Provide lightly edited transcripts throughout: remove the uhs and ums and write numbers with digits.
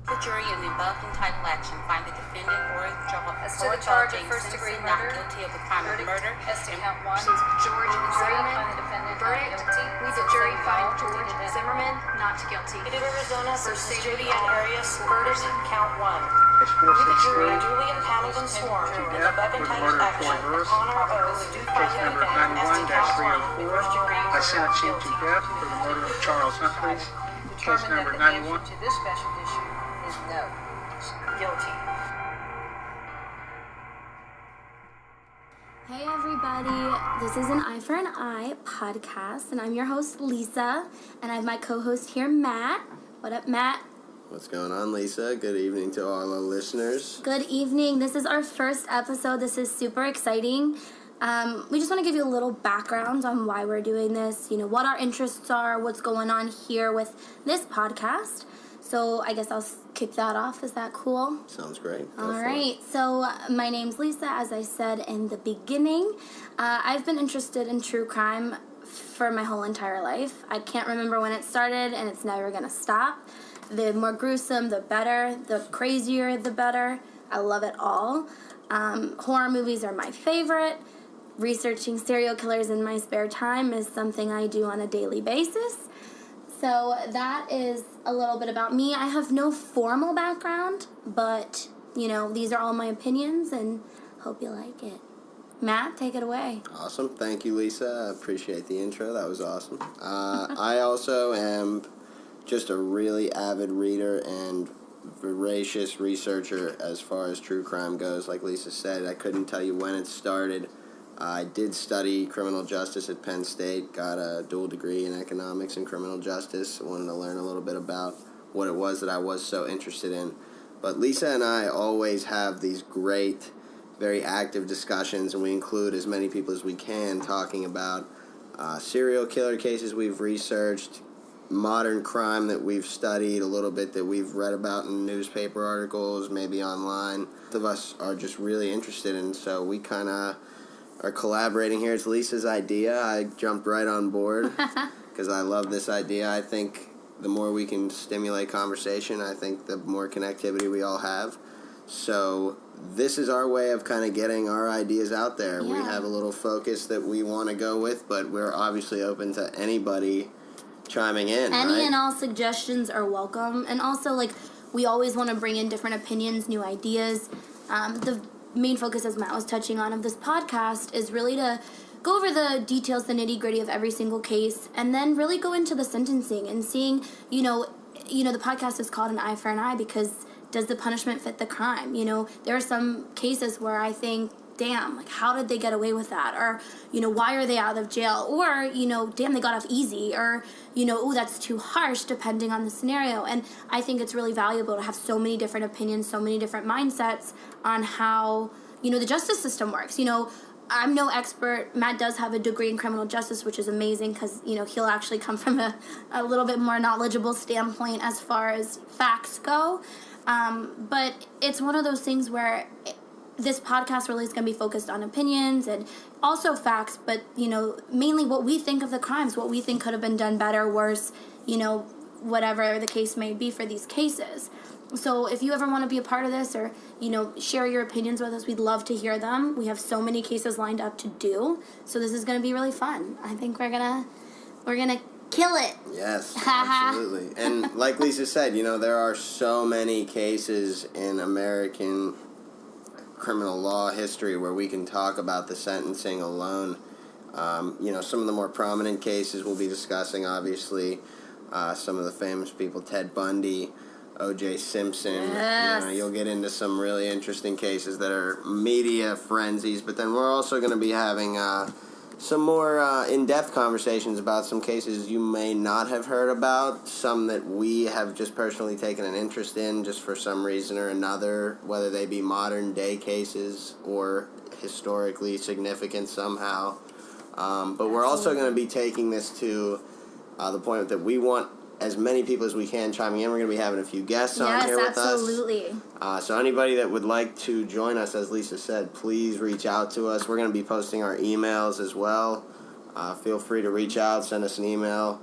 The jury in the above entitled action find the defendant or as to the charge of James first-degree Simpson not murder, guilty of the crime of murder. as to count one, George the jury Zimmerman. find the defendant Verdict: not guilty. we the jury find George Zimmerman not guilty. State of Arizona versus Judy and Area School Verdict: Person, count one. Case We the 463, jury duly impaneled and sworn in the above for the entitled murder of action Floyd Lewis. upon our oath do find Case the number defendant as to count one, the 91-304, first degree I murder sentence him to guilty. death for the murder of Charles Humphreys. Case Determine number that the 91. answer to this special issue is no. Guilty. Hey everybody, this is an Eye for an Eye podcast, and I'm your host Lisa, and I have my co-host here, Matt. What up, Matt? What's going on, Lisa? Good evening to all our listeners. Good evening. This is our first episode. This is super exciting. We just want to give you a little background on why we're doing this, what our interests are, what's going on here with this podcast. So I guess I'll kick that off. Is that cool? Sounds great. Go All for right. it. So my name's Lisa, as I said in the beginning. I've been interested in true crime for my whole entire life. I can't remember when it started, and it's never going to stop. The more gruesome, the better. The crazier, the better. I love it all. Horror movies are my favorite. Researching serial killers in my spare time is something I do on a daily basis. So that is a little bit about me. I have no formal background, but, these are all my opinions, and hope you like it. Matt, take it away. Awesome. Thank you, Lisa. I appreciate the intro. That was awesome. I also am just a really avid reader and voracious researcher as far as true crime goes. Like Lisa said, I couldn't tell you when it started. I did study criminal justice at Penn State, got a dual degree in economics and criminal justice. I wanted to learn a little bit about what it was that I was so interested in. But Lisa and I always have these great, very active discussions, and we include as many people as we can talking about serial killer cases we've researched, modern crime that we've studied a little bit, that we've read about in newspaper articles, maybe online. Both of us are just really interested in, so we kind of are collaborating here. It's Lisa's idea. I jumped right on board because I love this idea. I think the more we can stimulate conversation, I think the more connectivity we all have. So this is our way of kind of getting our ideas out there. Yeah. We have a little focus that we want to go with, but we're obviously open to anybody chiming in. Any right? and all suggestions are welcome. And also, we always want to bring in different opinions, new ideas. The main focus, as Matt was touching on, of this podcast is really to go over the details, the nitty-gritty of every single case, and then really go into the sentencing and seeing, the podcast is called An Eye for an Eye because does the punishment fit the crime? There are some cases where I think, damn, how did they get away with that? Or, why are they out of jail? Or, damn, they got off easy. Or, oh, that's too harsh, depending on the scenario. And I think it's really valuable to have so many different opinions, so many different mindsets on how, the justice system works. I'm no expert. Matt does have a degree in criminal justice, which is amazing because, he'll actually come from a little bit more knowledgeable standpoint as far as facts go. But it's one of those things where this podcast really is going to be focused on opinions and also facts, but, mainly what we think of the crimes, what we think could have been done better, worse, whatever the case may be for these cases. So if you ever want to be a part of this or, share your opinions with us, we'd love to hear them. We have so many cases lined up to do, so this is going to be really fun. I think we're going to kill it. Yes, absolutely. And like Lisa said, there are so many cases in American criminal law history where we can talk about the sentencing alone. Some of the more prominent cases we'll be discussing, obviously, some of the famous people, Ted Bundy, O.J. Simpson. Yes. You'll get into some really interesting cases that are media frenzies, but then we're also going to be having some more in-depth conversations about some cases you may not have heard about, some that we have just personally taken an interest in just for some reason or another, whether they be modern-day cases or historically significant somehow. But we're also going to be taking this to the point that we want as many people as we can chiming in. We're going to be having a few guests on here with us. Yes, absolutely. So anybody that would like to join us, as Lisa said, please reach out to us. We're going to be posting our emails as well. Feel free to reach out, send us an email,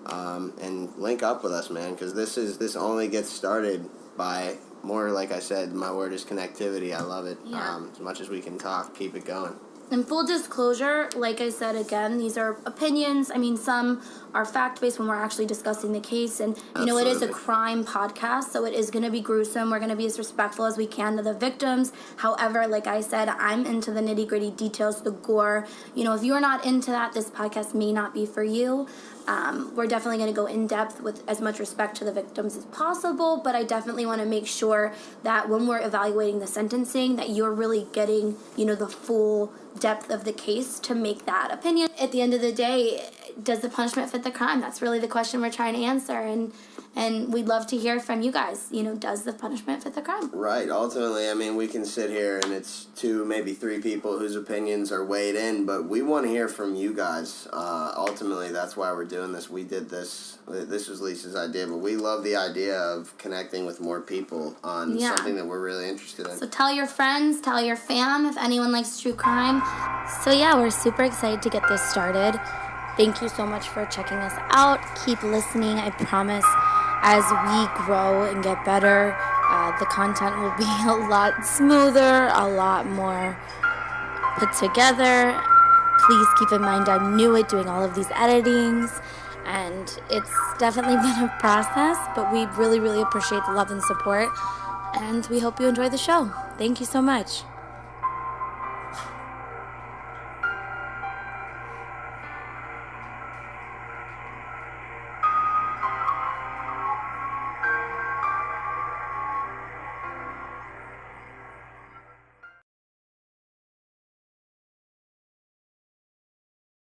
and link up with us, man, because this only gets started by more, like I said, my word is connectivity. I love it. Yeah. As much as we can talk, keep it going. And full disclosure, like I said again, these are opinions. I mean, some are fact-based when we're actually discussing the case. And, you know, it is a Absolutely. crime podcast, so it is going to be gruesome. We're going to be as respectful as we can to the victims. However, like I said, I'm into the nitty-gritty details, the gore. You know, if you're not into that, this podcast may not be for you. We're definitely going to go in depth with as much respect to the victims as possible, but I definitely want to make sure that when we're evaluating the sentencing, that you're really getting, you know, the full depth of the case to make that opinion. At the end of the day, does the punishment fit the crime? That's really the question we're trying to answer, and we'd love to hear from you guys. You know, does the punishment fit the crime? Right. Ultimately, I mean, we can sit here and it's 2, maybe 3 people whose opinions are weighed in, but we want to hear from you guys. Ultimately, that's why we're doing this. We did this. This was Lisa's idea, but we love the idea of connecting with more people on something that we're really interested in. So tell your friends, tell your fam if anyone likes true crime. So yeah, we're super excited to get this started. Thank you so much for checking us out. Keep listening. I promise as we grow and get better, the content will be a lot smoother, a lot more put together. Please keep in mind I'm new at doing all of these editings, and it's definitely been a process, but we really, really appreciate the love and support, and we hope you enjoy the show. Thank you so much.